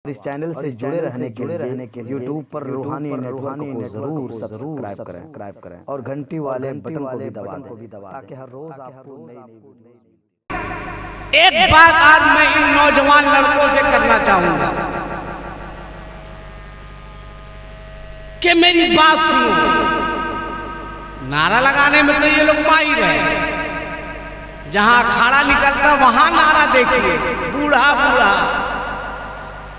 इस चैनल से जुड़े रहने के लिए यूट्यूब पर रूहानी नेटवर्क को जरूर सब्सक्राइब करें और घंटी वाले बटन को भी दबा दें ताकि हर रोज आपको एक बात आज मैं इन नौजवान लड़कों से करना चाहूंगा कि मेरी बात सुनो। नारा लगाने में तो ये लोग माहिर है, जहां अखाड़ा निकलता वहां नारा देखिए, बूढ़ा बूढ़ा,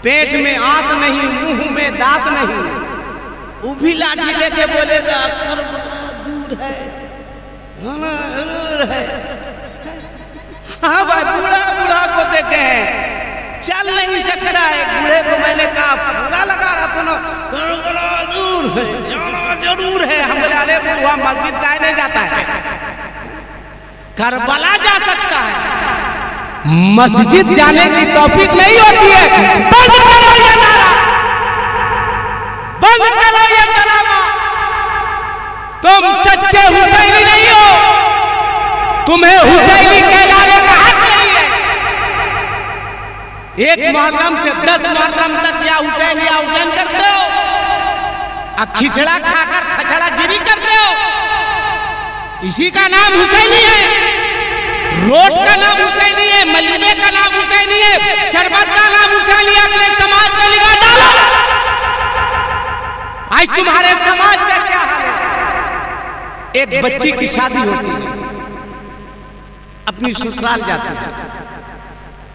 पेट में आंत नहीं, मुंह में दांत नहीं, उभी लाठी लेके बोलेगा करबला दूर है, दूर है। हाँ भाई, बूढ़ा बूढ़ा को देखे हैं, चल नहीं सकता है। बूढ़े को मैंने कहा, पूरा लगा रहा सुनो, करबला दूर है, जाना जरूर है। हम बोले अरे बुआ मस्जिद का नहीं जाता है, करबला जा सकता है, मस्जिद जाने की तौफीक नहीं होती है। बंद करो ये नारा, बंद करो ये ड्रामा। तुम सच्चे हुसैनी नहीं हो, तुम्हें हुसैनी कहलाने का हक नहीं है। एक मुहर्रम से 10 मुहर्रम तक या हुसैन करते हो, खिचड़ा खाकर खचड़ा गिरी करते हो, इसी का नाम हुसैनी है। रोट का नाम हुसैनी है, मलीने का नाम हुसैनी है, शरबत का नाम हुसैनी है। अपने समाज में लिखा डालो। आज तुम्हारे समाज का क्या हाल है? एक बच्ची की शादी होती है, अपनी ससुराल जाती है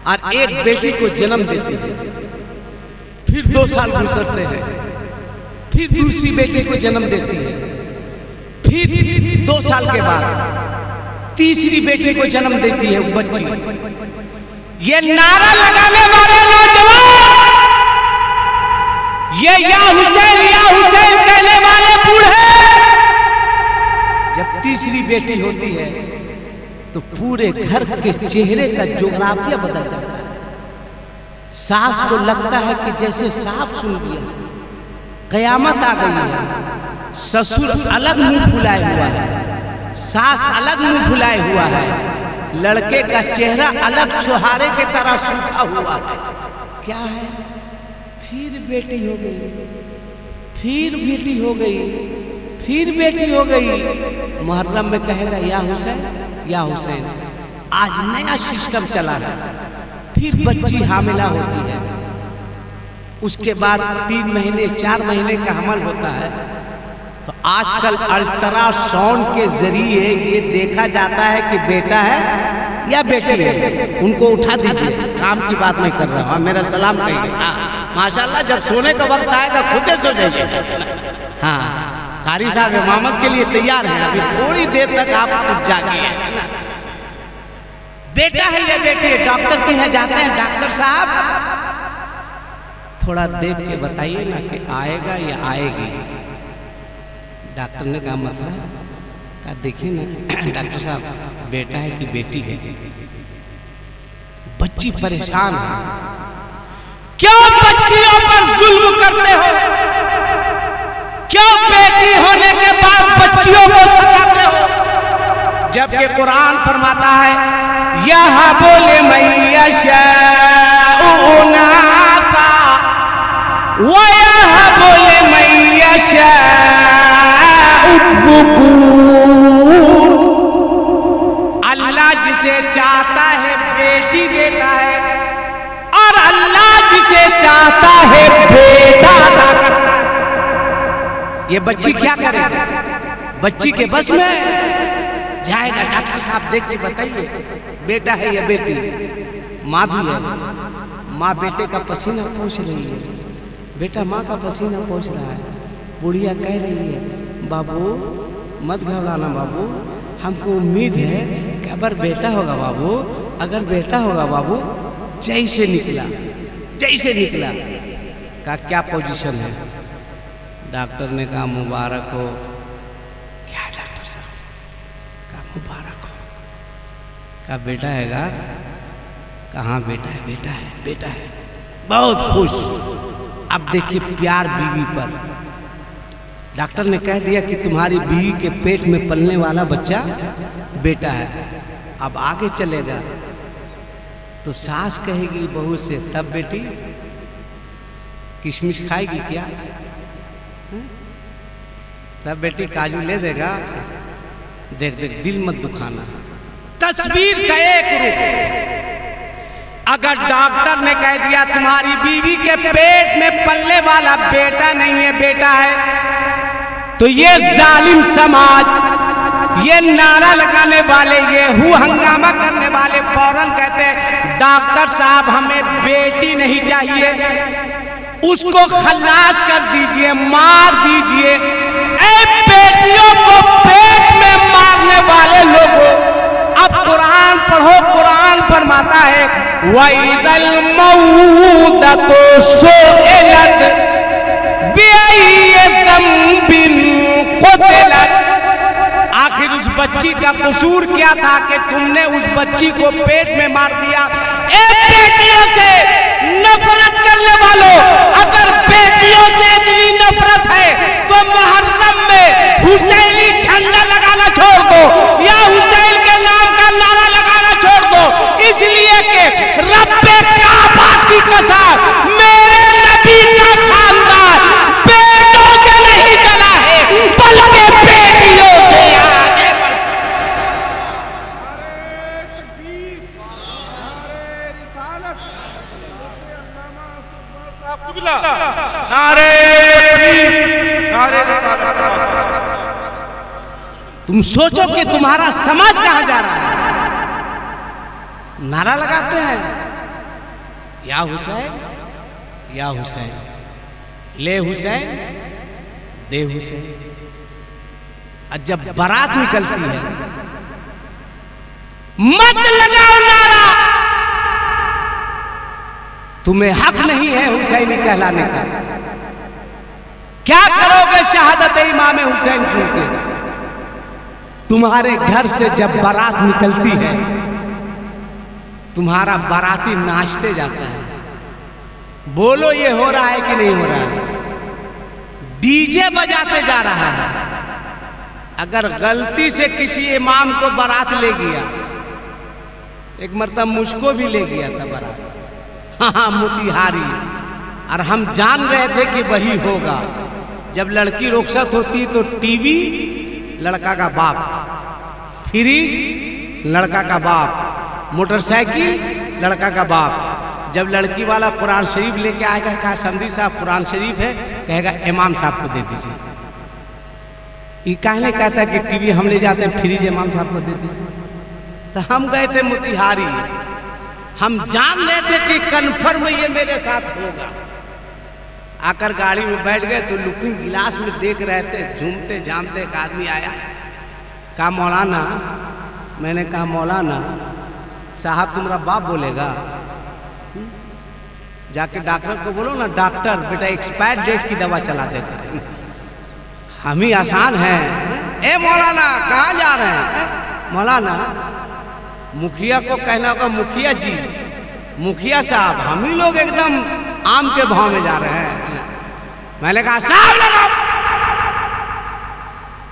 और एक बेटी को जन्म देती है। फिर 2 साल गुजरते हैं, फिर दूसरी बेटी को जन्म देती है। फिर 2 साल के बाद तीसरी बेटी को जन्म देती है बच्ची। ये नारा लगाने वाले नौजवान, ये या हुसैन कहने वाले बूढ़े, जब तीसरी बेटी होती है तो पूरे घर के चेहरे का ज्योग्राफिया बदल जाता है। सास को लगता है कि जैसे सांप सुन लिया, कयामत आ गई है। ससुर अलग मुंह फुलाए हुआ है, सास अलग मुंह फुलाए हुआ है, लड़के का चेहरा अलग छुहारे के तरह सूखा हुआ है। क्या है? फिर बेटी हो गई, फिर बेटी हो गई, फिर बेटी हो गई। मुहर्रम में कहेगा या हुसैन। आज नया सिस्टम चला है। फिर बच्ची हामिला होती है, उसके बाद 3 महीने 4 महीने का हमल होता है। तो आजकल अल्ट्रासाउंड के जरिए ये देखा जाता है कि बेटा है या बेटी है। उनको उठा दीजिए, काम की बात नहीं कर रहा हूँ, मेरा सलाम कहिए। हाँ माशाल्लाह, जब सोने का वक्त आएगा खुद ही सो जाइएगा। हाँ, कारी साहब इमामत के लिए तैयार हैं, अभी थोड़ी देर तक आप उठ जाइए। बेटा है या बेटी है? डॉक्टर के यहाँ जाते हैं, डॉक्टर साहब थोड़ा देख के बताइए ना कि आएगा या आएगी। डॉक्टर ने कहा मतलब? कहा देखिए ना डॉक्टर साहब, बेटा है कि बेटी है? बच्ची परेशान है। क्यों बच्चियों पर जुल्म करते हो? क्यों बेटी होने के बाद बच्चियों को सताते हो? जबकि कुरान फरमाता है यह बोले मैया उनाता, वो यह बोले मैया अल्लाह जिसे चाहता है बेटी देता है, और अल्लाह जिसे चाहता है बेटा अदा करता है। ये बच्ची क्या करेगी? बच्ची के बस में जाएगा? डॉक्टर साहब देख के बताइए बेटा है या बेटी? माँ भी है, माँ बेटे का पसीना पोंछ रही है, बेटा माँ का पसीना पोंछ रहा है। बुढ़िया कह रही है बाबू मत घबराना बाबू, हमको उम्मीद है कि अगर बेटा होगा बाबू, अगर बेटा होगा बाबू। जैसे निकला का क्या पोजीशन है? डॉक्टर ने कहा मुबारक हो। क्या डॉक्टर साहब? कहा मुबारक हो। कहा बेटा हैगा? कहाँ बेटा है? बेटा है। बहुत खुश। अब देखिए प्यार बीवी पर। डॉक्टर ने कह दिया कि तुम्हारी बीवी के पेट में पलने वाला बच्चा बेटा है। अब आगे चलेगा तो सास कहेगी बहू से तब बेटी किशमिश खाएगी क्या? तब बेटी काजू ले देगा। देख देख दिल मत दुखाना। तस्वीर का एक रूप। अगर डॉक्टर ने कह दिया तुम्हारी बीवी के पेट में पलने वाला बेटा नहीं है, बेटा है, तो ये जालिम समाज, ये नारा लगाने वाले, ये हंगामा करने वाले फौरन कहते हैं डॉक्टर साहब हमें बेटी नहीं चाहिए, उसको खल्लास कर दीजिए, मार दीजिए। ऐ बेटियों को पेट में मारने वाले लोगों, अब कुरान पढ़ो, कुरान फरमाता है वइदल मऊदतु सुइलत बिअय्यि ज़ंबिन क़ुतिलत। आखिर उस बच्ची का कसूर क्या था कि तुमने उस बच्ची को पेट में मार दिया? एक बेटियों से नफरत करने वालों, अगर बेटियों से इतनी नफरत है तो मुहर्रम में हुसैनी झंडा लगाना छोड़ दो या हुसैन के नाम का नारा लगाना छोड़ दो, इसलिए कि रब्बे काबा की कसम मेरे नबी का खानदान बेटों से नहीं चला है बल्कि बेटियों से आगे बढ़। तुम सोचो कि तुम्हारा समाज कहां जा रहा है। नारा लगाते हैं या हुसैन या हुसैन, ले हुसैन दे हुसैन। और जब बारात निकलती है मत लगाओ नारा, तुम्हें हक नहीं है हुसैनी कहलाने का। क्या करोगे शहादत इमाम हुसैन सुन के? तुम्हारे घर से जब बारात निकलती है तुम्हारा बाराती नाचते जाता है। बोलो ये हो रहा है कि नहीं हो रहा है? डीजे बजाते जा रहा है। अगर गलती से किसी इमाम को बारात ले गया, एक मर्तबा मुझको भी ले गया था बारात, हाँ मोतिहारी, और हम जान रहे थे कि वही होगा। जब लड़की रुखसत होती तो टीवी लड़का का बाप, फ्रिज लड़का का बाप, मोटरसाइकिल लड़का का बाप। जब लड़की वाला कुरान शरीफ लेके आएगा, कहा समधी साहब कुरान शरीफ है, कहेगा इमाम साहब को दे दीजिए। ये कहने कहता है कि टीवी हम ले जाते हैं, फ्रिज इमाम साहब को दे दीजिए। तो हम गए थे मोतिहारी, हम जान रहे थे कि कन्फर्म ये मेरे साथ होगा। आकर गाड़ी में बैठ गए तो लुकिंग गिलास में देख रहे थे, झूमते झामते एक आदमी आया, कहा मौलाना। मैंने कहा मौलाना साहब तुम्हारा बाप बोलेगा? जाके डॉक्टर को बोलो ना, डॉक्टर बेटा एक्सपायर डेट की दवा चला देगा। हम ही आसान हैं। ए मौलाना कहाँ जा रहे हैं? मौलाना मुखिया को कहना होगा मुखिया जी, मुखिया साहब हम ही लोग एकदम आम के भाव में जा रहे हैं। मैंने कहा साहब लगाओ,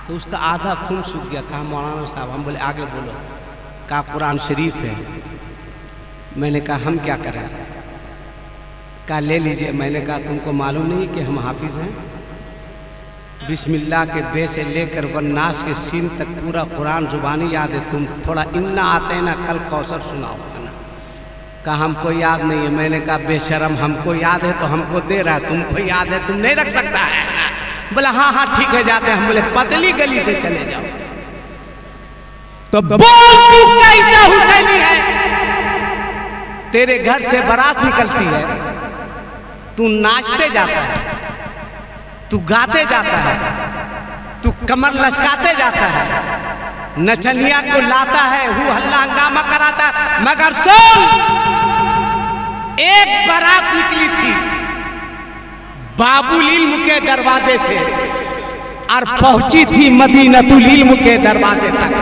तो उसका आधा खून सूख गया। कहा मौलाना साहब, हम बोले आगे बोलो। कहा कुरान शरीफ है। मैंने कहा हम क्या करें? कहा ले लीजिए। मैंने कहा तुमको मालूम नहीं कि हम हाफिज हैं? बिस्मिल्लाह के बे से लेकर वन्नास के सीन तक पूरा कुरान जुबानी याद है। तुम थोड़ा इन्ना आते ना कल कौसर सुनाओ। कहा हमको याद नहीं है। मैंने कहा बेशरम, हमको याद है तो हमको दे रहा है, तुमको याद है तुम नहीं रख सकता है। बोला हाँ हाँ ठीक है जाते हैं। हम बोले पतली गली से चले जाओ। तो बोल तू कैसा हुसैनी है? तेरे घर से बारात निकलती है, तू नाचते जाता है, तू गाते जाता है, तू कमर लचकाते जाता है, नचनिया को लाता है, हु हल्ला हंगामा कराता है। मगर सुन, एक बारात निकली थी बाबुल इल्म के दरवाजे से और पहुंची थी मदीनतुल इल्म के दरवाजे तक।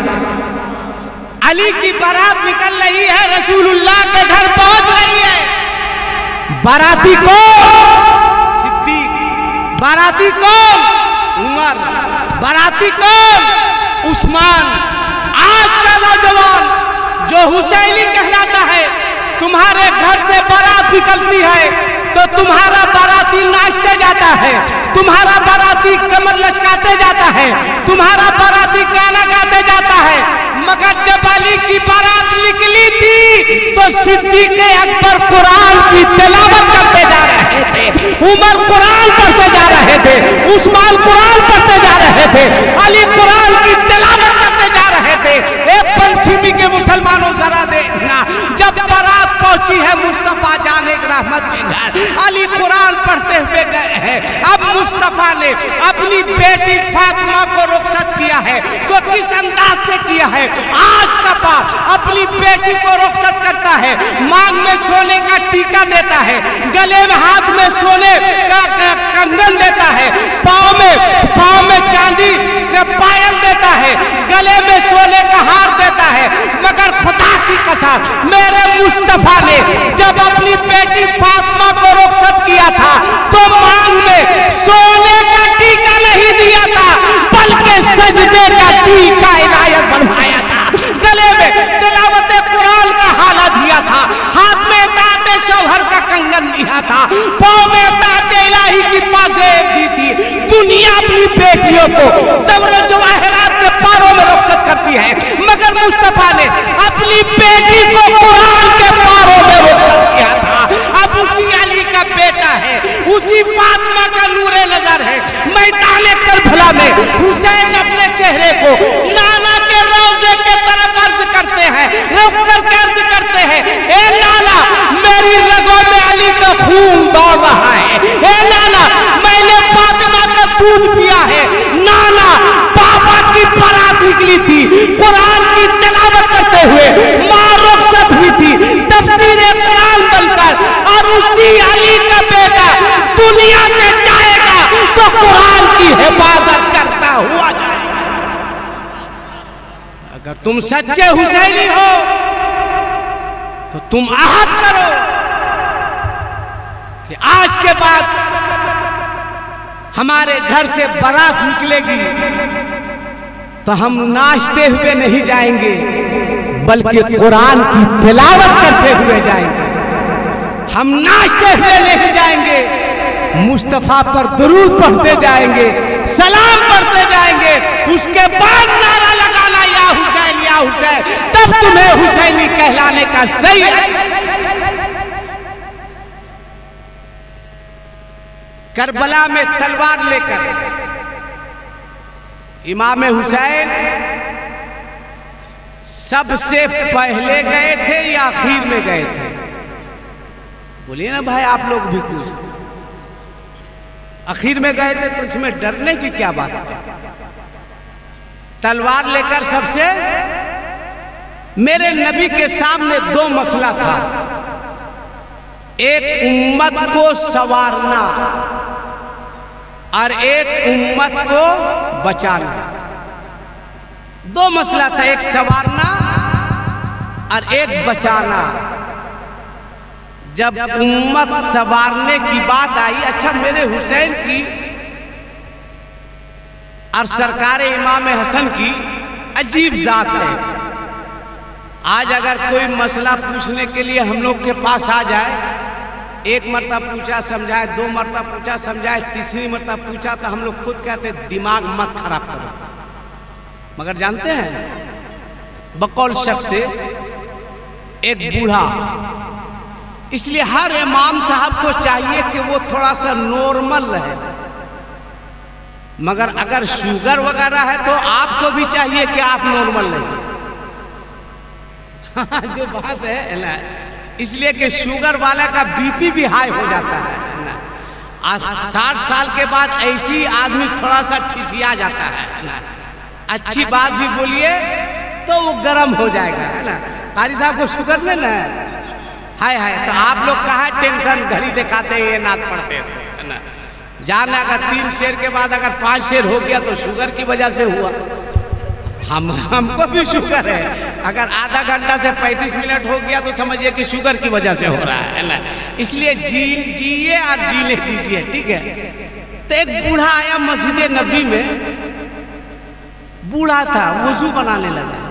अली की बारात निकल रही है, रसूलुल्लाह के घर पहुंच रही है। बाराती कौन? सिद्दीक। बाराती कौन? उमर। बाराती कौन? उस्मान। आज का नौजवान जो हुसैनी कहलाता है, तुम्हारे घर से बारात निकलती है तो तुम्हारा बाराती तुम्हारा बाराती कमर लचकाते जाता है, तुम्हारा बाराती गाना गाते जाता है। मगर जब अली की बारात निकली थी तो सिद्दीक़ अकबर कुरान की तिलावत करते जा रहे थे, उमर कुरान पढ़ते जा रहे थे, उस्मान कुरान पढ़ते जा रहे थे, अली कुरान की तिलावत करते जा रहे थे। एक पंचमी के मुसलमानों जरा देखना, जब बारात पहुंची है मुस्तफा जाने रहमत के घर, अली कुरान पढ़ते हुए गए हैं। अब मुस्तफा ने अपनी बेटी फातिमा को रुखसत किया है तो किस अंदाज से किया है? आज का बाप अपनी बेटी को रुखसत करता है, मांग में सोने का टीका देता है, गले में हाथ में सोने का कंगन देता है, पाँव में चांदी का पायल देता है, गले में सोने का हार देता है। मगर खुदा की कसम, मेरे मुस्तफा ने जब अपनी बेटी फातिमा को रुखसत किया था तो मांग में सोने का टीका नहीं दिया था, बल्कि सजदे का टीका इनायत बनवाया था, गले में तिलावत कुरान का हाला दिया था, हाथ में ताते शौहर का कंगन दिया था, पाँव में ताते इलाही की पाजेब दी थी। दुनिया अपनी बेटियों को ज़ेवर जवाहरात के पारों में रुखसत करती है, मगर मुस्तफा ने अपनी बेटी को कुरान के पारों में रुखसत किया था। अब उसी अली का बेटा है, उसी फातिमा का नूरे नजर है। मैदान करबला में हुसैन अपने चेहरे को नाना के रोजे के तरफ अर्ज करते हैं, रुक कर अर्ज करते हैं, ए नाना मेरी रगों में अली का खून दौड़ रहा है, ए नाना मैंने फातिमा का दूध पिया है। नाना पापा की बारात निकली थी, कुरान की तिलावत करते हुए मां रुखसत हुई थी, तफसीर कुरान बनकर, और उसी अली का बेटा दुनिया से जाएगा तो कुरान की हिफाजत करता हुआ जाएगा। अगर तुम सच्चे हुसैनी हो तो तुम आहद करो कि आज के बाद हमारे घर से बारात निकलेगी तो हम नाचते हुए नहीं जाएंगे, बल्कि कुरान की तिलावत करते हुए जाएंगे। हम नाचते हुए नहीं जाएंगे, मुस्तफा पर दुरूद पढ़ते जाएंगे, सलाम पढ़ते जाएंगे। उसके बाद नारा लगाना या हुसैन या हुसैन, तब तुम्हें हुसैनी कहलाने का सही है। करबला में तलवार लेकर इमाम हुसैन सबसे पहले गए थे या आखिर में गए थे? बोलिए ना भाई, आप लोग भी कुछ। आखिर में गए थे तो इसमें डरने की क्या बात है? तलवार लेकर सबसे, मेरे नबी के सामने दो मसला था, एक उम्मत को संवारना और एक उम्मत को बचाना। दो मसला था, एक संवारना और एक बचाना। जब उम्मत संवारने की बात आई, अच्छा मेरे हुसैन की और सरकार इमाम हसन की अजीब जात है। आज अगर कोई मसला पूछने के लिए हम लोग के पास आ जाए, एक मरतबा पूछा समझाए, दो मरतबा पूछा समझाए, तीसरी मरतबा पूछा तो हम लोग खुद कहते दिमाग मत खराब करो। मगर जानते हैं, बकौल शख्स से एक बूढ़ा, इसलिए हर इमाम साहब को चाहिए कि वो थोड़ा सा नॉर्मल रहे। मगर अगर शुगर वगैरह है तो आपको भी चाहिए कि आप नॉर्मल रहें। जो बात है ना, इसलिए कि शुगर वाला का बीपी भी हाई हो जाता है ना। 60 साल के बाद ऐसी आदमी थोड़ा सा ठिसिया जाता है ना, अच्छी बात भी बोलिए तो वो गर्म हो जाएगा, है ना। कारी साहब को शुगर लेना है, हाय हाय, तो आप लोग कहाँ टेंशन घड़ी दिखाते हैं, ये नाक पड़ते हैं, है ना। जाना अगर 3 शेर के बाद अगर 5 शेर हो गया तो शुगर की वजह से हुआ। हमको भी शुगर है, अगर आधा घंटा से 35 मिनट हो गया तो समझिए कि शुगर की वजह से हो रहा है ना। इसलिए जिए और जीने दीजिए, ठीक है। तो एक बूढ़ा आया मस्जिद नबी में, बूढ़ा था, वजू बनाने लगा,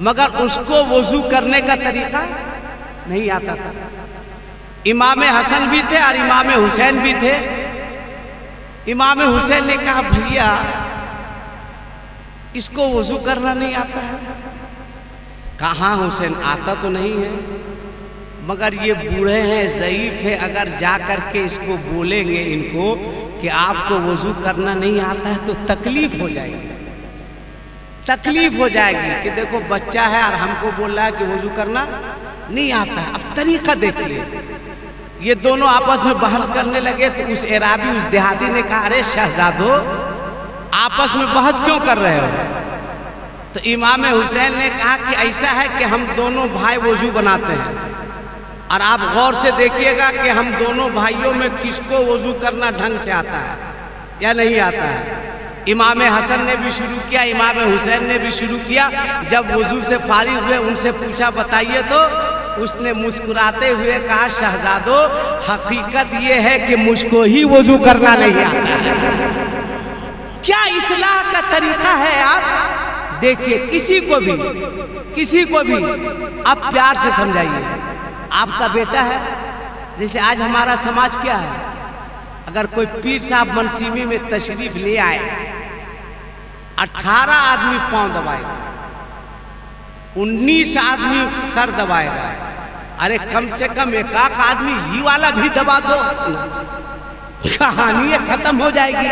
मगर उसको वजू करने का तरीका नहीं आता था। इमाम हसन भी थे और इमाम हुसैन भी थे। इमाम हुसैन ने कहा भैया इसको वजू करना नहीं आता है। कहा हुसैन आता तो नहीं है, मगर ये बूढ़े हैं, ज़ईफ है, अगर जा कर के इसको बोलेंगे इनको कि आपको वजू करना नहीं आता है तो तकलीफ हो जाएगी, तकलीफ हो जाएगी कि देखो बच्चा है और हमको बोल रहा है कि वजू करना नहीं आता है। अब तरीका देखिए, ये दोनों आपस में बहस करने लगे तो उस एराबी, उस देहाती ने कहा अरे शहजादो आपस में बहस क्यों कर रहे हो? तो इमाम हुसैन ने कहा कि ऐसा है कि हम दोनों भाई वजू बनाते हैं और आप गौर से देखिएगा कि हम दोनों भाइयों में किसको वजू करना ढंग से आता है या नहीं आता है। इमाम हसन ने भी शुरू किया, इमाम हुसैन ने भी शुरू किया। जब वजू से फारिग हुए उनसे पूछा बताइए, तो उसने मुस्कुराते हुए कहा शहजादो हकीकत ये है कि मुझको ही वजू करना नहीं आता है। क्या इस्लाह का तरीका है? आप देखिए, किसी को भी आप प्यार से समझाइए। आपका बेटा है, जैसे आज हमारा समाज क्या है, अगर कोई पीर साहब मनसीबी में तशरीफ ले आए, 18 आदमी पांव दबाएगा, 19 आदमी सर दबाएगा। अरे कम से कम एक आदमी ही वाला भी दबा दो, कहानी खत्म हो जाएगी।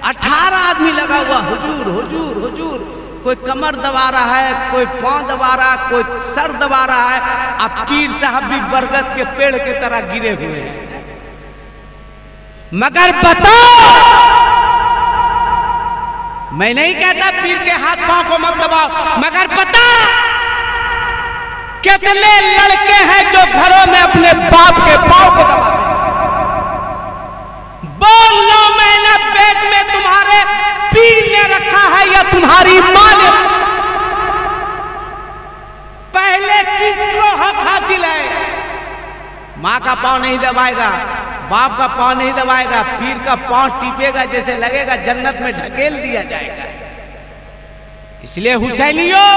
18 आदमी लगा हुआ हुजूर हुजूर हुजूर, कोई कमर दबा रहा है, कोई पांव दबा रहा है, कोई सर दबा रहा है। अब पीर साहब भी बरगद के पेड़ की तरह गिरे हुए हैं। मगर बताओ, मैं नहीं कहता पीर के हाथ पांव को मत दबाओ, मगर बता कितने लड़के हैं जो घरों में अपने बाप के पांव को दबाते हैं। बोल 9 महीना पेट में तुम्हारे पीर ने रखा है या तुम्हारी मां ने? पहले किसको हक हासिल है? मां का पांव नहीं दबाएगा, बाप का पांव नहीं दबाएगा, पीर का पांव टीपेगा, जैसे लगेगा जन्नत में ढकेल दिया जाएगा। इसलिए हुसैनियों,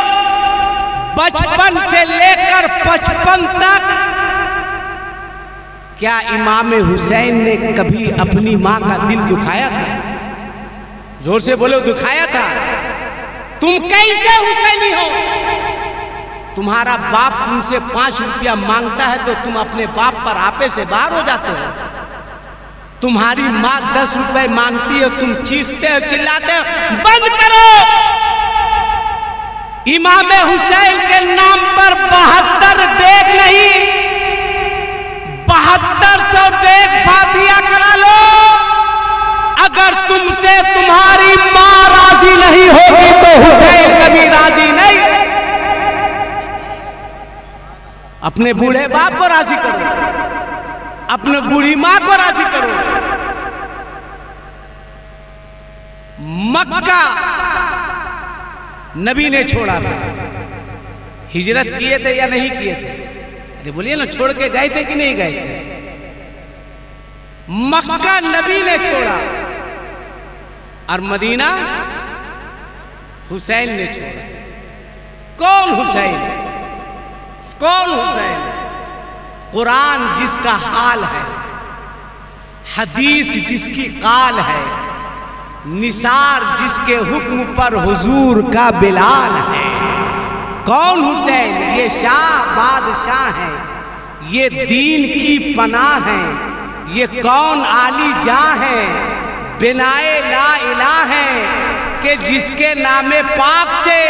बचपन से लेकर 55 तक क्या इमाम हुसैन ने कभी अपनी मां का दिल दुखाया था? जोर से बोलो, दुखाया था? तुम कैसे हुसैनी हो? तुम्हारा बाप तुमसे 5 रुपया मांगता है तो तुम अपने बाप पर आपे से बाहर हो जाते हो। तुम्हारी माँ 10 रुपए मांगती है, तुम चीखते हो, चिल्लाते हो, बंद करो। इमाम हुसैन के नाम पर 72 डेग नहीं, 7200 डेग फातिया करा लो। अगर तुमसे तुम्हारी माँ राजी नहीं होगी तो हुसैन कभी राजी नहीं। अपने बूढ़े बाप को राजी करो, अपने बूढ़ी मां को राजी करो। मक्का नबी ने छोड़ा था, हिजरत किए थे या नहीं किए थे? अरे बोलिए ना, छोड़ के गए थे कि नहीं गए थे? मक्का नबी ने छोड़ा और मदीना हुसैन ने छोड़ा। कौन हुसैन? कौन हुसैन? कुरान जिसका हाल है, हदीस जिसकी काल है, निसार जिसके हुक्म पर हुजूर का बिलाल है। कौन हुसैन? ये शाह बादशाह है, ये दीन की पनाह है, ये कौन आली जां है, बिनाए ला इलाह है कि जिसके नामे पाक से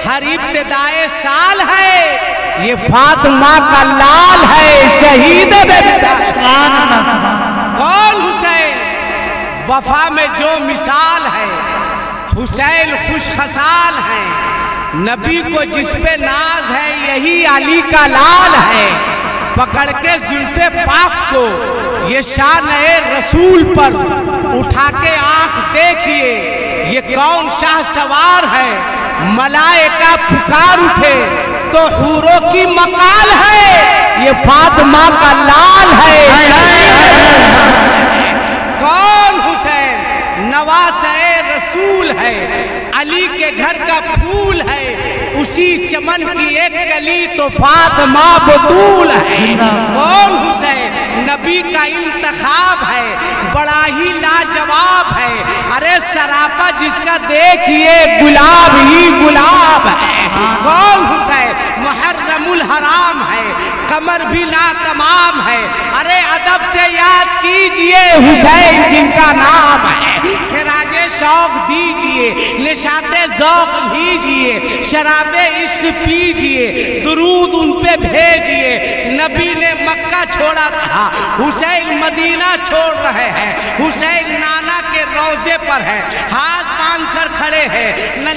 हर इब्तिदाए साल है। ये फातिमा का लाल है, शहीद कौन हुसैन? वफा में जो मिसाल है, हुसैन खुश खसाल है, नबी को जिस पे नाज है यही अली का लाल है। पकड़ के जुल्फे पाक को ये शान रसूल पर उठा के आंख देखिए, ये कौन शाह सवार है, मलाइका पुकार उठे तो हूरों की मकाल है, ये फातिमा का लाल है। कौन हुसैन? नवासे रसूल है, अली के घर का फूल है, उसी चमन की एक कली तो फातिमा बतूल है। कौन हुसैन? नबी का इंतखाब है, बड़ा ही लाजवाब है। अरे सरापा जिसका देखिए गुलाब ही गुलाब है। कौन हुसैन? मुहर्रमुल हराम है, कमर भी तमाम है। अरे अदब से याद कीजिए हुसैन जिनका नाम है। खिराजे शौक दीजिए, निशाते ज़ौक़ लीजिए, शराबे इश्क पीजिए, दुरूद उन पे भेजिए। नबी ने मक्का छोड़ा था, हुसैन मदीना छोड़ रहे हैं। हुसैन नाना के रोजे पर है, हाथ बांध कर खड़े हैं,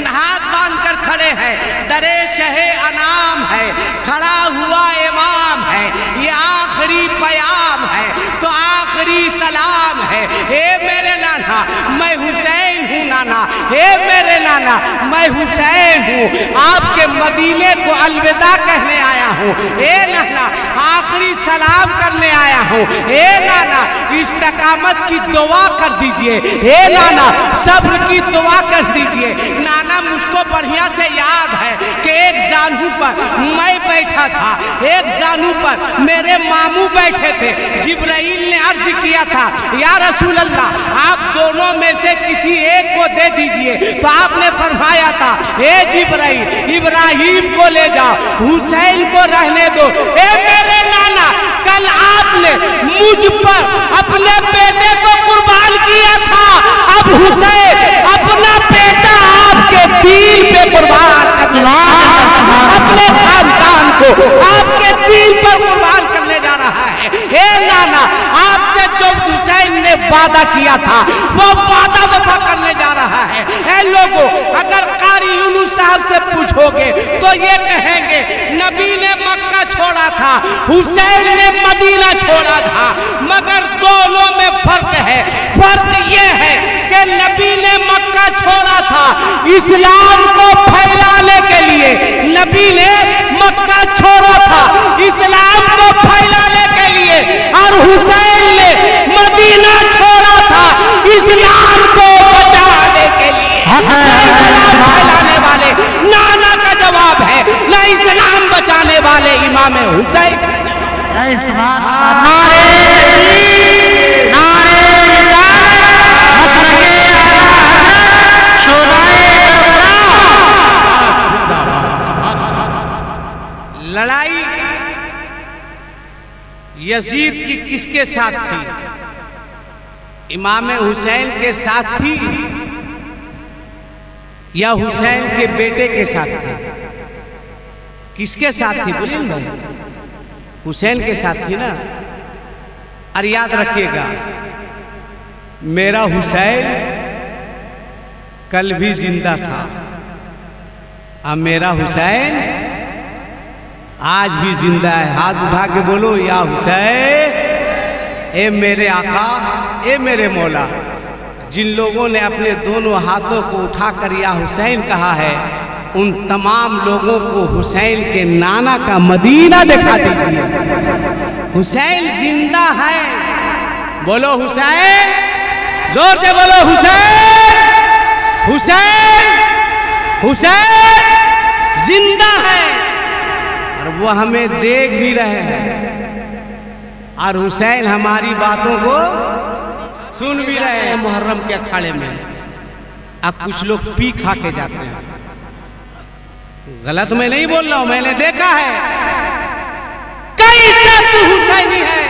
हाथ बांध कर खड़े हैं। दरे शहे अनाम है, खड़ा हुआ इमाम है। ये आखिरी प्याम है तो आखिरी सलाम है। हे मेरे नाना मैं हुसैन हूँ, नाना हे मेरे नाना मैं हुसैन हूँ। आपके मदीने को अलविदा कहने आया हूँ। हे नाना आखिरी सलाम करने आया हूँ। हे नाना इस्तिकामत की दुआ कर दीजिए। हे नाना सब्र की दुआ कर दीजिए। नाना मुझको बढ़िया से याद है कि एक जानू पर मैं बैठा था, एक जानू पर मेरे मामू बैठे थे। जिब्राइल ने अर्ज किया था या रसूल अल्लाह आप दोनों में से किसी एक को दे दीजिए। तो आपने फरमाया था हे जिब्राइल इब्राहिम को ले जाओ, हुसैन को रहने दो। ए मेरे नाना कल आपने मुझ पर अपने बेटे को कुर्बान किया था, अब हुसैन अपना बेटा आपके दीन पे कुर्बान करने, अपने खानदान को आपके दीन पर कुर्बान करने जा रहा है। हे नाना आपसे जो हुसैन ने वादा किया था वो वादा वफा करने जा रहा है। ऐ लोगों अगर कारी यूनुस साहब से पूछोगे तो ये कहेंगे नबी ने मक्का छोड़ा था, हुसैन ने मदीना छोड़ा था, मगर दोनों में फर्क है। फर्क ये है कि नबी ने मक्का छोड़ा था इस्लाम को फैलाने के लिए, नबी ने मक्का छोड़ा था इस्लाम को फैलाने के लिए, और हुसैन ने मदीना छोड़ा था इस्लाम को बचाने के लिए। इस्लाम फैलाने वाले नाना का जवाब है, ना इस्लाम बचाने वाले इमाम हुसैन। लड़ाई यजीद की किसके साथ थी? इमाम हुसैन के साथ थी या हुसैन के बेटे के साथ थी? किसके साथ थी बोलिए भाई? हुसैन के साथ थी ना। और याद रखिएगा मेरा हुसैन कल भी जिंदा था और मेरा हुसैन आज भी जिंदा है। हाथ उठा के बोलो या हुसैन। ए मेरे आका, ए मेरे मौला। जिन लोगों ने अपने दोनों हाथों को उठाकर या हुसैन कहा है उन तमाम लोगों को हुसैन के नाना का मदीना दिखा दीजिए। हुसैन जिंदा है, बोलो हुसैन, जोर से बोलो हुसैन। हुसैन हुसैन जिंदा है और वो हमें देख भी रहे हैं और हुसैन हमारी बातों को सुन भी रहे हैं। मुहर्रम के अखाड़े में अब कुछ लोग पी खा के जाते हैं। गलत मैं नहीं बोल रहा हूं, मैंने देखा है कई सब हुसैनी है।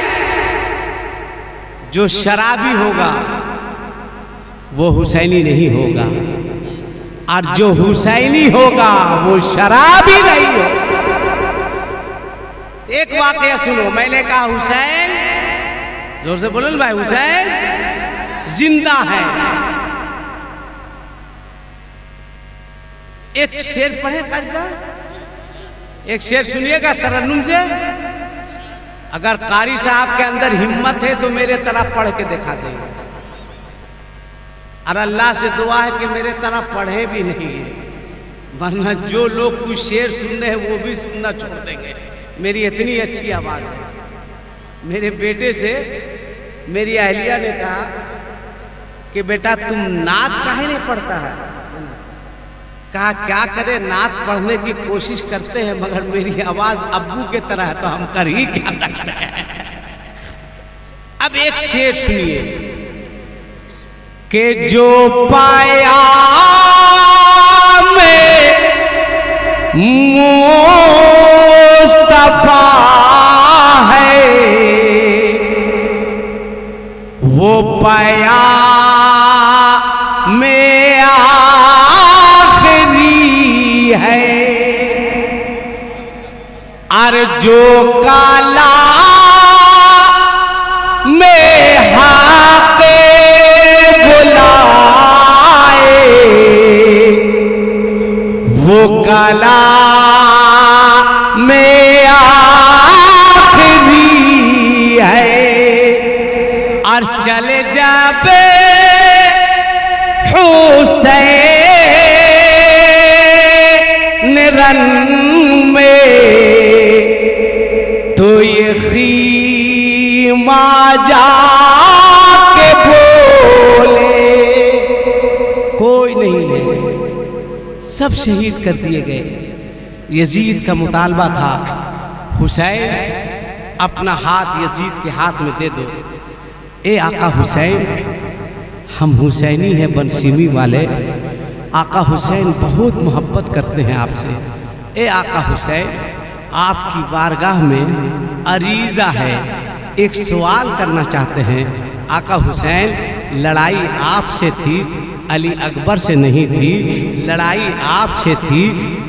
जो शराबी होगा वो हुसैनी नहीं होगा और जो हुसैनी होगा वो शराबी नहीं होगा। एक वाकया सुनो, मैंने कहा हुसैन, जोर से बोलो भाई, हुसैन जिंदा है। एक शेर पढ़े कारी साहब, एक शेर सुनिएगा तरन्नुम से। अगर कारी साहब के अंदर हिम्मत है तो मेरे तरफ पढ़ के दिखा देंगे और अल्लाह से दुआ है कि मेरे तरह पढ़े भी नहीं है, वरना जो लोग कुछ शेर सुन रहे हैं वो भी सुनना छोड़ देंगे। मेरी इतनी अच्छी आवाज़ है। मेरे बेटे से मेरी अहलिया ने कहा कि बेटा तुम नात काहे नहीं पढ़ता है? कहा क्या करें, नात पढ़ने की कोशिश करते हैं मगर मेरी आवाज़ अब्बू के तरह है तो हम कर ही क्या सकते हैं। अब एक शेर सुनिए, कि जो पाया में मुस्तफा है वो पाया में आखिरी है। और जो काला में हाके बुलाए वो काला में आखिरी है। और चले जाबे हुसैन रन में तो ये खीमा जाके बोले कोई नहीं है, सब शहीद कर दिए गए। यजीद का मुतालबा था हुसैन अपना हाथ यजीद के हाथ में दे दो। ए आका हुसैन, हम हुसैनी हैं बनसीमी वाले, आका हुसैन बहुत मोहब्बत करते हैं आपसे। ए आका हुसैन, आपकी बारगाह में अरीज़ा है, एक सवाल करना चाहते हैं। आका हुसैन, लड़ाई आपसे थी, अली अकबर से नहीं थी। लड़ाई आपसे थी,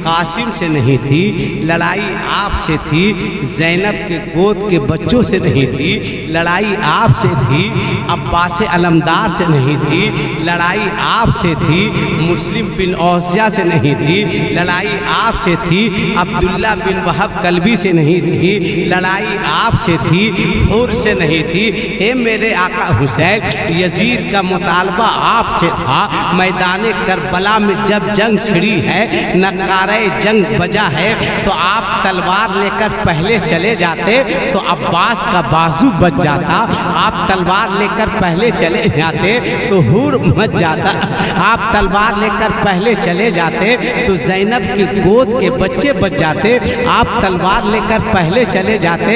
कासिम से नहीं थी। लड़ाई आपसे थी, ज़ैनब के गोद के बच्चों से नहीं थी। लड़ाई आपसे थी, अब्बास अलमदार से नहीं थी। लड़ाई आपसे थी, मुस्लिम बिन औसजा से नहीं थी। लड़ाई आपसे थी, अब्दुल्ला बिन वहब कल्बी से नहीं थी। लड़ाई आपसे थी, हुर से नहीं थी। ए मेरे आका हुसैन, यजीद का मुतालबा आपसे था। मैदान करबला में जब जंग छिड़ी है, नकारे जंग बजा है, तो आप तलवार लेकर पहले चले जाते तो अब्बास का बाजू बच जाता। आप तलवार लेकर पहले चले जाते तो हुर मच जाता। आप तलवार लेकर पहले चले जाते तो ज़ैनब के गोद के बच्चे बच जाते। आप तलवार लेकर पहले चले जाते,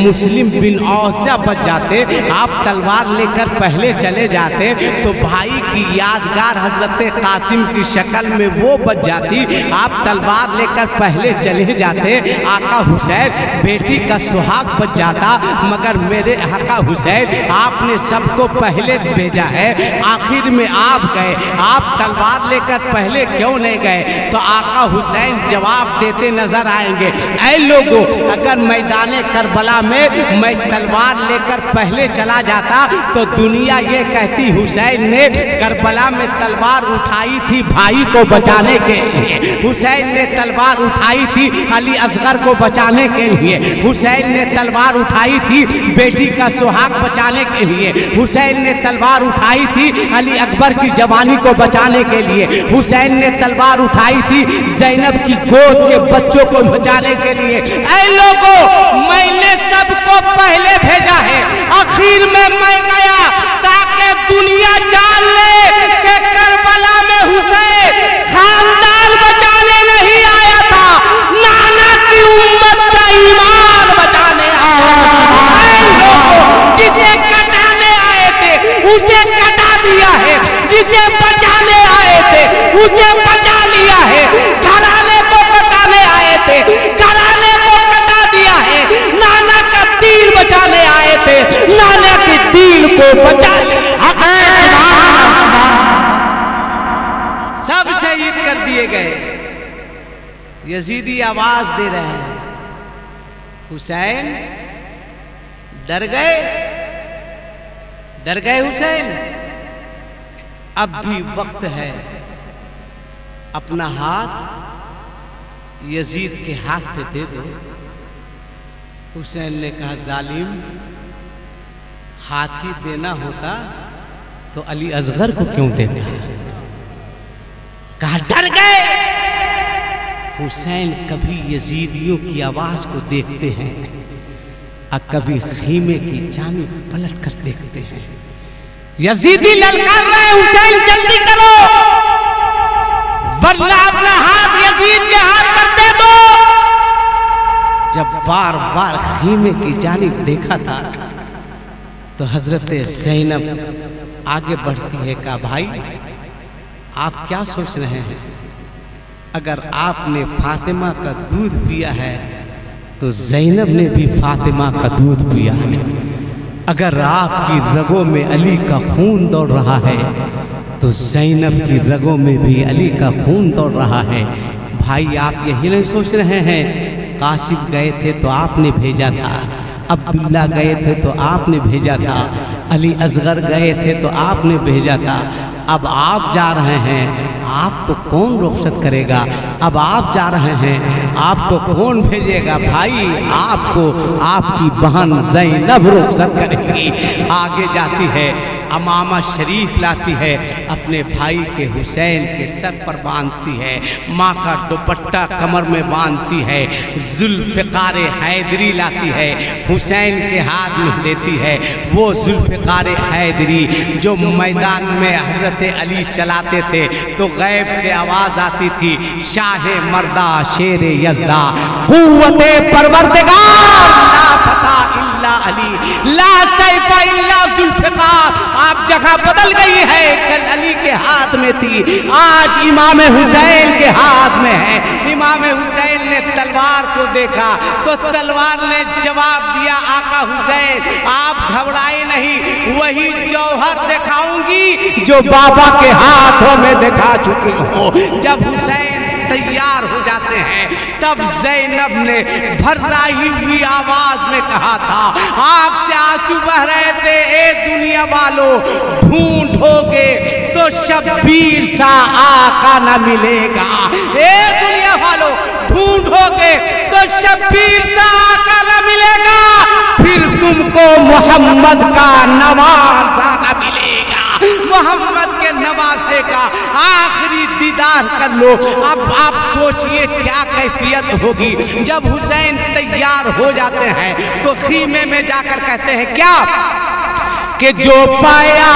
मुस्लिम बिन औसजा बच जाते। आप तलवार लेकर पहले चले जाते तो भाई की यादगार हजरत कासिम की शक्ल में वो बच जाती। आप तलवार लेकर पहले चले जाते, आका हुसैन बेटी का सुहाग बच जाता। मगर मेरे आका हुसैन, आपने सबको पहले भेजा है, आखिर में आप गए, आप तलवार लेकर पहले क्यों नहीं गए? तो आका हुसैन जवाब देते नजर आएंगे, ऐ लोगों, अगर मैदान करबला में मैं तलवार लेकर पहले चला जाता तो दुनिया ये कहती हुसैन ने करबला में तलवार उठाई थी भाई को बचाने के लिए। हुसैन ने तलवार उठाई थी अली असगर को बचाने के लिए। हुसैन ने तलवार उठाई थी बेटी का सुहाग बचाने के लिए। हुसैन ने तलवार उठाई थी अली अकबर की जवानी को बचाने के लिए। हुसैन ने तलवार उठाई थी ज़ैनब की गोद के बच्चों को बचाने के लिए। ऐ लोगों, मैंने सबको पहले भेजा है, आखिर में मैं गया ताकि दुनिया जान ले कि करबला में हुसैन खानदान बचाने नहीं आया था, नाना की उम्मत का ईमान बचाने आया। जिसे कटाने आए थे उसे कटा दिया है, जिसे बचाने आए थे उसे बचा लिया है। घराने को कटाने आए थे, घराने को कटा दिया है। नाना का दीन बचाने आए थे, नाना के दीन को बचा लिया। सब शहीद कर दिए गए। यजीदी आवाज दे रहे हैं, हुसैन डर गए, डर गए हुसैन, अब भी वक्त है, अपना हाथ यजीद के हाथ पे दे दो। हुसैन ने कहा, जालिम, हाथ ही देना होता तो अली असगर को क्यों देता? कहा, डर गए। हुसैन कभी यजीदियों की आवाज को देखते हैं और कभी खीमे की जानिब पलट कर देखते हैं। यजीदी ललकार रहे, हुसैन जल्दी करो वरना अपना हाथ यजीद के हाथ पर दे दो। जब बार बार खीमे की जानिब देखा था तो हजरत ज़ैनब आगे बढ़ती है, कहा भाई आप क्या सोच रहे हैं? अगर आपने फातिमा का दूध पिया है तो ज़ैनब ने भी फातिमा का दूध पिया है। अगर आपकी रगों में अली का खून दौड़ रहा है तो ज़ैनब की रगों में भी अली का खून दौड़ रहा है। भाई आप यही नहीं सोच रहे हैं कासिम गए थे तो आपने भेजा था, अब्दुल्ला गए थे तो आपने भेजा था, अली असगर गए थे तो आपने भेजा था। अब आप जा रहे हैं, आपको कौन रुखसत करेगा? अब आप जा रहे हैं, आपको कौन भेजेगा? भाई आपको आपकी बहन ज़ैनब रुखसत करेगी। आगे जाती है, अमामा शरीफ लाती है, अपने भाई के हुसैन के सर पर बांधती है, माँ का दुपट्टा कमर में बांधती है, जुल्फ़िकार हैदरी लाती है, हुसैन के हाथ में देती है। वो जुल्फ़िकार हैदरी जो मैदान में हज़रत अली चलाते थे तो गैब से आवाज़ आती थी, शाह मर्दा शेर यज़दा क़ुव्वते परवरदिगार ला फता इल्ला अली ला सैफ़ इल्ला जुल्फ़िकार। आप जगह बदल गई है, कल अली के हाथ में थी, आज इमाम हुसैन के हाथ में है। इमाम हुसैन ने तलवार को देखा तो तलवार ने जवाब दिया, आका हुसैन आप घबराए नहीं, वही जौहर दिखाऊंगी जो बाबा के हाथों में दिखा चुकी हो। जब हुसैन तैयार हो जाते हैं तब ज़ैनब ने भर्राई हुई आवाज में कहा था, आँख से आंसू बह रहे थे, ए दुनिया वालों ढूंढोगे तो शब्बीर सा आका न मिलेगा। ए दुनिया वालों ढूंढोगे तो शब्बीर सा आका न मिलेगा, फिर तुमको मोहम्मद का नवासा न मिलेगा। मोहम्मद के नवासे का आखिरी दीदार कर लो। अब आप सोचिए क्या कैफियत होगी। जब हुसैन तैयार हो जाते हैं तो खीमे में जाकर कहते हैं क्या कि जो पाया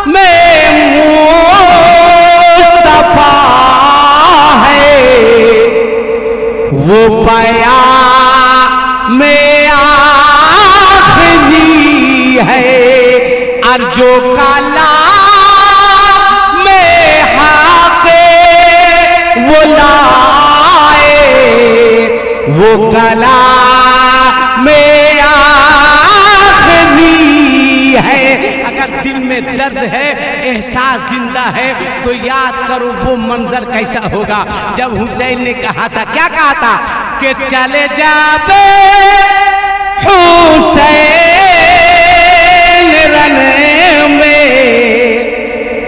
मैं मुस्तफा है वो पाया मैं आखिरी है, और जो काला में हाथे वो लाए वो काला में आखिरी है। अगर दिल में दर्द है, एहसास जिंदा है तो याद करो वो मंजर कैसा होगा। जब हुसैन ने कहा था, क्या कहा था कि चले जाबे हुसैन रने में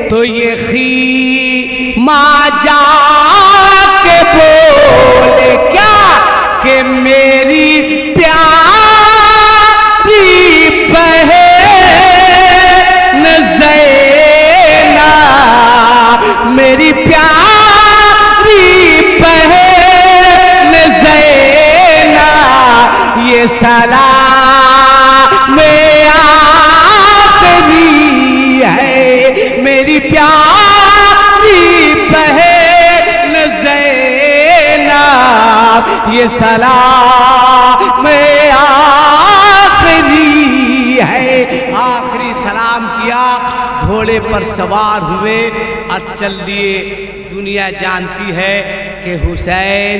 तो ये खीमा जाके बोले क्या कि मेरी प्यारी बहन ज़ैना, मेरी प्यारी बहन ज़ैना ये सलाम है, मेरी प्यारी बहन ज़ैना ये सलाम आखिरी है। आखिरी सलाम किया, घोड़े पर सवार हुए और चल दिए। दुनिया जानती है कि हुसैन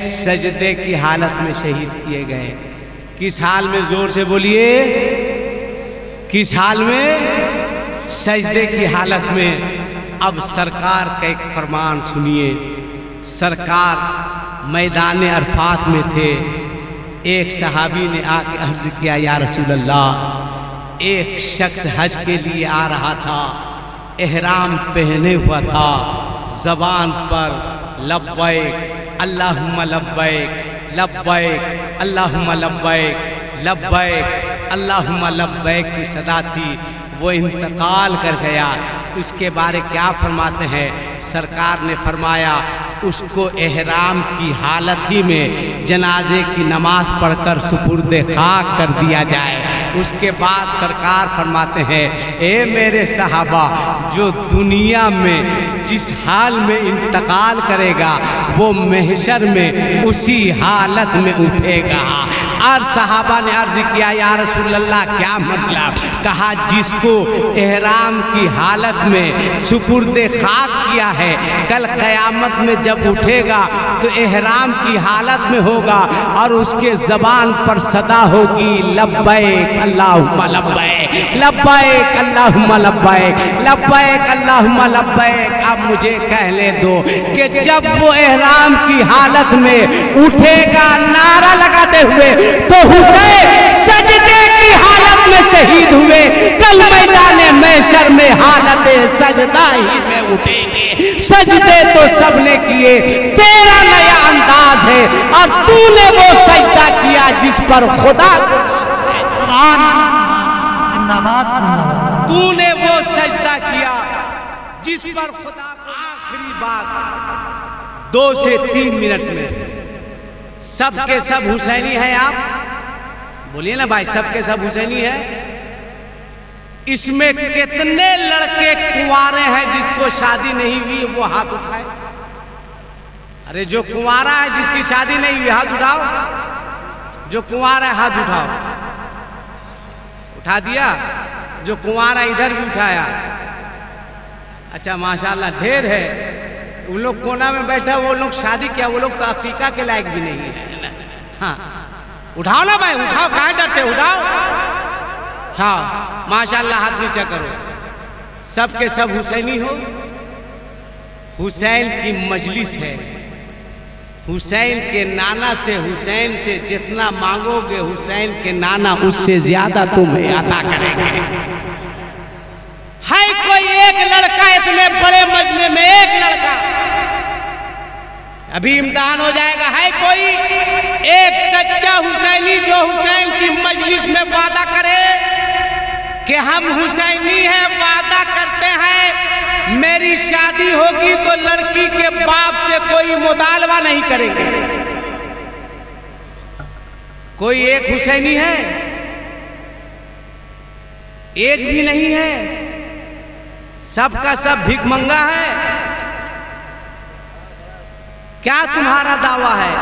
सजदे की हालत में शहीद किए गए। किस हाल में? जोर से बोलिए, किस हाल में? सजदे की हालत में। अब सरकार का एक फरमान सुनिए। सरकार मैदान अरफात में थे, एक सहाबी ने आके अर्ज किया, या रसूल अल्लाह, एक शख्स हज के लिए आ रहा था, एहराम पहने हुआ था, ज़बान पर लब्बैक अल्लाहुम्मा लब्बैक लब्बैक अल्लाहुम्मा लब्बैक लब्बैक अल्लाहुम्मा लब्बैक की सदा थी। वो इंतकाल कर गया। इसके बारे क्या फरमाते हैं? सरकार ने फरमाया उसको एहराम की हालत ही में जनाजे की नमाज पढ़कर सुपुर्दे खाक कर दिया जाए। उसके बाद सरकार फरमाते हैं, ए मेरे सहाबा, जो दुनिया में जिस हाल में इंतकाल करेगा वो महशर में उसी हालत में उठेगा। और सहाबा ने अर्ज किया, या रसूल अल्लाह क्या मतलब? कहा, जिसको एहराम की हालत में सुपुर्दे खाक किया है, कल क़यामत में जब उठेगा तो एहराम की हालत में होगा और उसके ज़बान पर सदा होगी, लब्बैक अल्लाहुम्मा लब्बैक, लब्बैक अल्लाहुम्मा लब्बैक, लब्बैक अल्लाहुम्मा लब्बैक। अब मुझे कहने दो कि जब वो एहराम की हालत में उठेगा नारा लगाते हुए, तो हुसैन सजदे की हालत में शहीद हुए, कल मैदाने महशर में हालत सजदा ही में उठेंगे। सजदे तो सबने किए, तेरा नया अंदाज है और तूने वो सजदा किया जिस पर खुदा सुभान जिंदाबाद जिंदाबाद। तूने वो सजदा किया जिस पर खुदा। आखिरी बात 2 से 3 मिनट में, सब के सब हुसैनी है? आप बोलिए ना भाई, सब के सब हुसैनी है? इसमें कितने लड़के कुंवारे हैं जिसको शादी नहीं हुई, वो हाथ उठाए। अरे जो कुंवारा है, जिसकी शादी नहीं हुई, हाथ उठाओ। जो कुंवारा है हाथ उठाओ। उठा दिया? जो कुंवारा इधर भी उठाया। अच्छा माशाल्लाह, ढेर है। उन लोग कोना में बैठा, वो लोग शादी किया, वो लोग तो अकीका के लायक भी नहीं है। हाँ उठाओ ना भाई, उठाओ, कहाँ डरते? उठाओ। हाँ माशाल्लाह, हाथ नीचा करो। सब के सब हुसैनी हो। हुसैन की मजलिस है। हुसैन के नाना से, हुसैन से जितना मांगोगे हुसैन के नाना उससे ज्यादा तुम्हें अता करेंगे। है कोई एक लड़का इतने बड़े मजमे में, एक लड़का, अभी इम्तिहान हो जाएगा, है कोई एक सच्चा हुसैनी जो हुसैन की मजलिस में वादा करे कि हम हुसैनी हैं, वादा करते हैं मेरी शादी होगी तो लड़की के बाप से कोई मुतालबा नहीं करेंगे? कोई एक हुसैनी है? एक भी नहीं है। सबका सब भिखमंगा है। क्या तुम्हारा दावा है?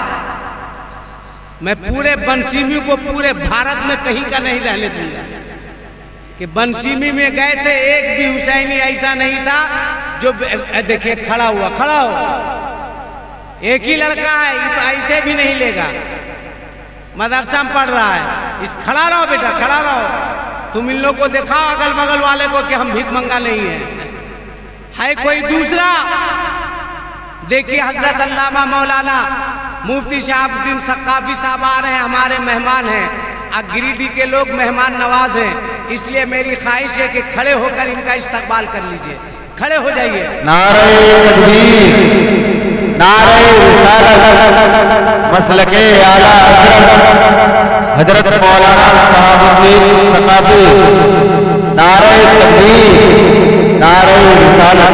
मैं पूरे बनसीमी को पूरे भारत में कहीं का नहीं रहने दूंगा कि बनसीमी में गए थे, एक भी हुसैनी ऐसा नहीं था जो देखिए खड़ा हुआ, खड़ा हो। एक ही लड़का है, ये तो ऐसे भी नहीं लेगा। मदरसा में पढ़ रहा है, इस खड़ा रहो बेटा, खड़ा रहो। तुम इन लोग को दिखाओ अगल बगल वाले को कि हम भिखमंगा नहीं है कोई दूसरा? देखिए हजरत अल्लामा मौलाना मुफ्ती शहाबुद्दीन सक्काफी साहब आ रहे हैं, हमारे मेहमान हैं। गिरिडीह के लोग मेहमान नवाज हैं, इसलिए मेरी ख्वाहिश है कि खड़े होकर इनका इस्तकबाल कर लीजिए। खड़े हो जाइए। नारे तकबीर, नारे रिसालत, मसलके आला हजरत मौलाना शहाबुद्दीन सक्काफी। नारे तकबीर, नारे रिसालत।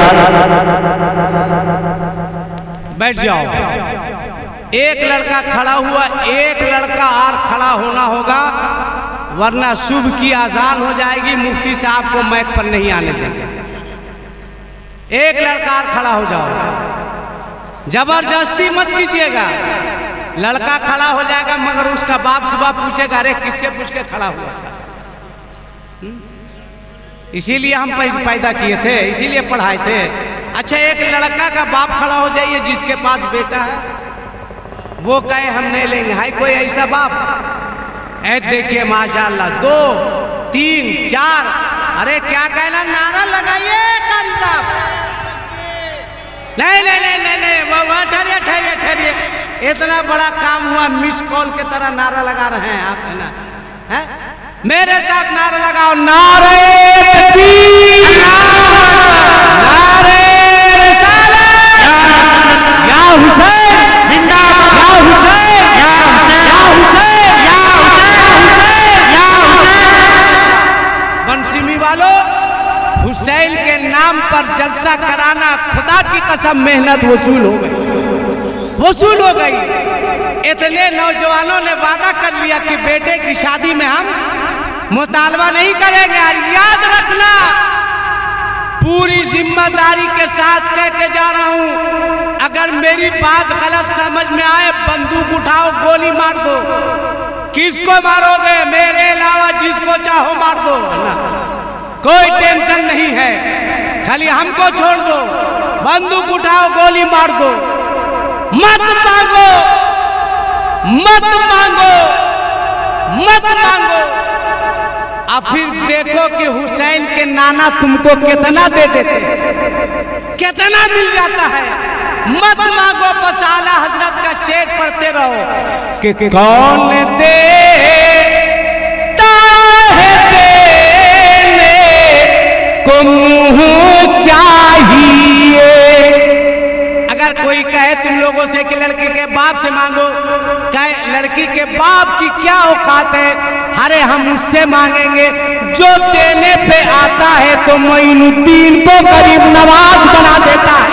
बैठ जाओ। एक लड़का खड़ा हुआ, एक लड़का और खड़ा होना होगा, वरना सुबह की आजान हो जाएगी, मुफ्ती साहब को माइक पर नहीं आने देंगे। एक लड़का और खड़ा हो जाओ। जबरदस्ती मत कीजिएगा। लड़का खड़ा हो जाएगा मगर उसका बाप सुबह पूछेगा, अरे किससे पूछ के खड़ा हुआ था? इसीलिए हम पैदा किए थे, इसीलिए पढ़ाए थे। अच्छा एक लड़का का बाप खड़ा हो जाइए जिसके पास बेटा है, वो कहे हम नहीं लेंगे। है कोई ऐसा बाप? ऐ देखिए माशाल्लाह, 2 3 4, अरे क्या कहना, नारा लगाइए कारी साहब। नहीं नहीं नहीं नहीं नहीं, वो ठहरिए ठहरिए ठहरिए। इतना बड़ा काम हुआ, मिस कॉल के तरह नारा लगा रहे हैं आप, है ना? है? मेरे साथ नारा लगाओ, नारे तकबीर, नारे रिसालत, या हुसैन जिंदाबाद, या हुसैन, या हुसैन, या हुसैन, या हुसैन, या हुसैन। बनसीमी वालों, हुसैन के नाम पर जलसा कराना खुदा की कसम मेहनत वसूल हो गई। वसूल हो गई। इतने नौजवानों ने वादा कर लिया कि बेटे की शादी में हम मुतालबा नहीं करेंगे। और याद रखना, पूरी जिम्मेदारी के साथ कह के जा रहा हूं, अगर मेरी बात गलत समझ में आए, बंदूक उठाओ, गोली मार दो। किसको मारोगे? मेरे अलावा जिसको चाहो मार दो, ना कोई टेंशन नहीं है, खाली हमको छोड़ दो। बंदूक उठाओ, गोली मार दो। मत मांगो, मत मांगो, मत मांगो। अब फिर देखो कि हुसैन के नाना तुमको कितना दे देते, कितना मिल जाता है। मत मांगो, बस आला हजरत का शेर पढ़ते रहो कि कौन देता है देने को मुँह चाहिए। अगर कोई कहे तुम लोगों से कि लड़की के बाप से मांगो, कहे लड़की के बाप की क्या औकात है, अरे हम उससे मांगेंगे जो देने पे आता है तो मोइनुद्दीन को गरीब नवाज बना देता है।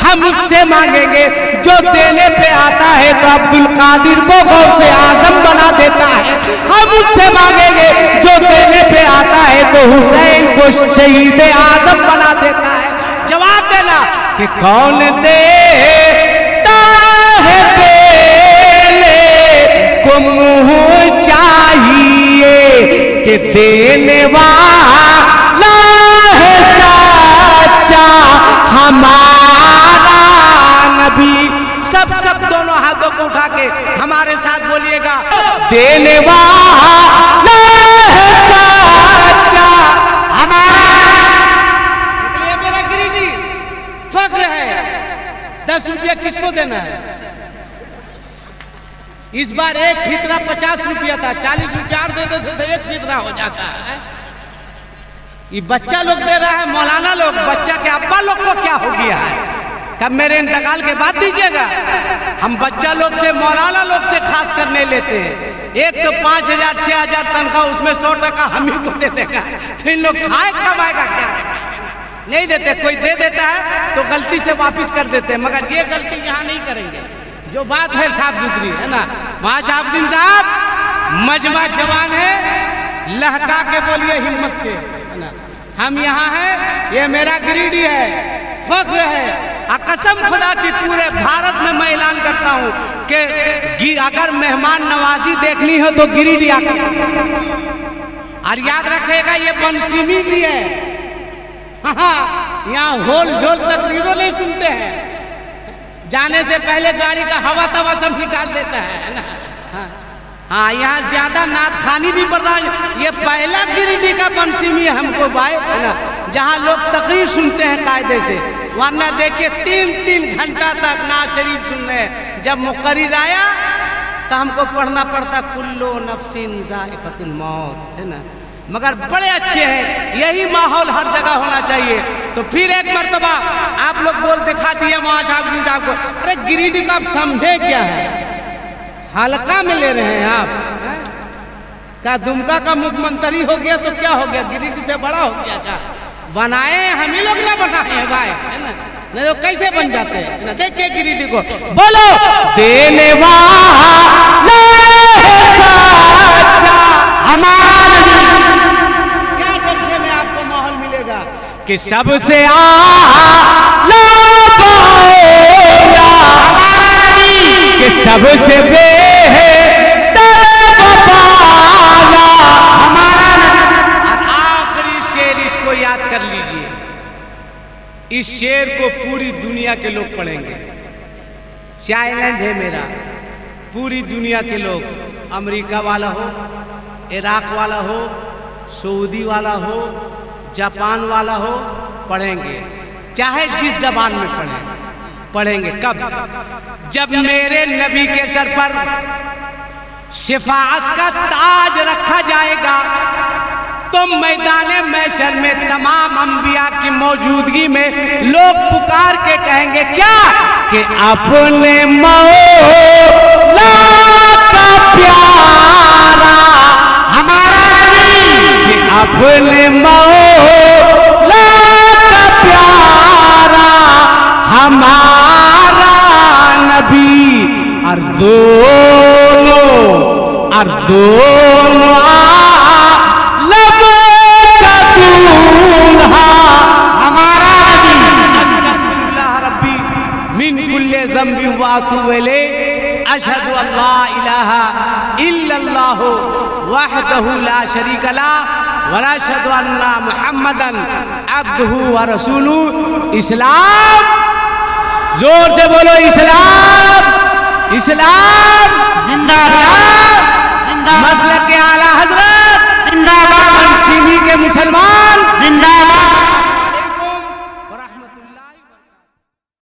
हम उससे मांगेंगे जो देने पे आता है तो अब्दुल कादिर को गौसे आजम बना देता है। हम उससे मांगेंगे जो देने पे आता है तो हुसैन को शहीद आजम बना देता है। जवाब देना कि कौन देता है देने को मुँह चाहिए, कि देने वाला है सच्चा हमारा नबी। सब दोनों हाथों को उठा के हमारे साथ बोलिएगा, देने वाला है सच्चा हमारा। इसलिए मेरा गिरिजी फख्र है। 10 रुपया किसको देना है? इस बार एक फितरा 50 रुपया था, 40 रुपया और दे देते तो एक फितरा हो जाता है। ये बच्चा लोग दे रहा है, मौलाना लोग। बच्चा के अब्बा लोग को क्या हो गया है? कब मेरे इंतकाल के बाद दीजिएगा। हम बच्चा लोग से, मौलाना लोग से खास कर नहीं लेते हैं। एक तो 5000 6000 तनख्वाह, उसमें 100% हम ही को दे देगा, तो इन लोग खाए कमाएगा क्या? नहीं देते। कोई दे देता है तो गलती से वापिस कर देते हैं, मगर ये गलती यहाँ नहीं करेंगे। जो बात है साफ सुथरी है ना। माशाअल्लाह साहब मजमा जवान है, लहका के बोलिए हिम्मत से, है ना। हम यहाँ हैं, ये मेरा गिरिडीह है, फख्र है। कसम खुदा की पूरे भारत में मैं ऐलान करता हूँ कि अगर मेहमान नवाजी देखनी हो तो गिरिडीह। और याद रखेगा ये बनसीमी भी है। हाँ, यहाँ होल झोल तकरीरों नहीं सुनते हैं। जाने से पहले गाड़ी का हवा तवा सब निकाल देता है ना। हाँ, यहाँ ज्यादा नात खानी भी बर्दाश्त। ये पहला गिरिडीह का बनसीमी है हमको भाई, है ना, जहाँ लोग तकरीर सुनते हैं कायदे से। वरना देखिए 3-3 घंटा तक नात शरीफ सुन रहे हैं। जब मुकर्रिर आया तो हमको पढ़ना पड़ता कुल्लो नफ्सिन ज़ाइक़तुल मौत, है ना। मगर बड़े अच्छे हैं, यही माहौल हर जगह होना चाहिए। तो फिर एक मर्तबा आप लोग बोल दिखा दिए महाशाहबुद्दीन साहब को। अरे गिरिडीह का आप समझे क्या है? हल्का में ले रहे हैं आप? क्या दुमका का मुख्यमंत्री हो गया तो क्या हो गया? गिरिडीह से बड़ा हो गया क्या? बनाए हम ही लोग ना बनाए हैं भाई, है ना। नहीं तो कैसे बन जाते हैं ना। देखिए गिरिडीह को, बोलो देने वाला सच्चा हमारा नबी। क्या जलसे में आपको माहौल मिलेगा कि सबसे आला हमारा नबी, कि सबसे बेहतर बाला हमारा नबी। और आखिरी शेर इसको याद कर लीजिए। इस शेर को पूरी दुनिया के लोग पढ़ेंगे। चैलेंज है मेरा, पूरी दुनिया के लोग, अमेरिका वाला हो, इराक वाला हो, सऊदी वाला हो, जापान वाला हो, पढ़ेंगे। चाहे जिस जबान में पढ़ेंगे। कब? जब मेरे नबी के सर पर शिफाअत का ताज रखा जाएगा तो मैदाने महशर में तमाम अंबिया की मौजूदगी में लोग पुकार के कहेंगे क्या? कि अपने मौला का प्यारा हमारा नबी, कि अपने मौला का प्यारा हमारा नबी। और दोनों आलम का दूल्हा हमारा नबी। अस्तगफिरुल्लाह रब्बी मिन कुल्ले ज़ंबि व अतूबु इलैहि अशहदु अल्ला इलाहा इल्लल्लाह वहदहु ला शरीका लह व अशहदु अन्ना मुहम्मदन अब्दुहु व रसूलुहु। इस्लाम, जोर से बोलो इस्लाम, इस्लाम जिंदाबाद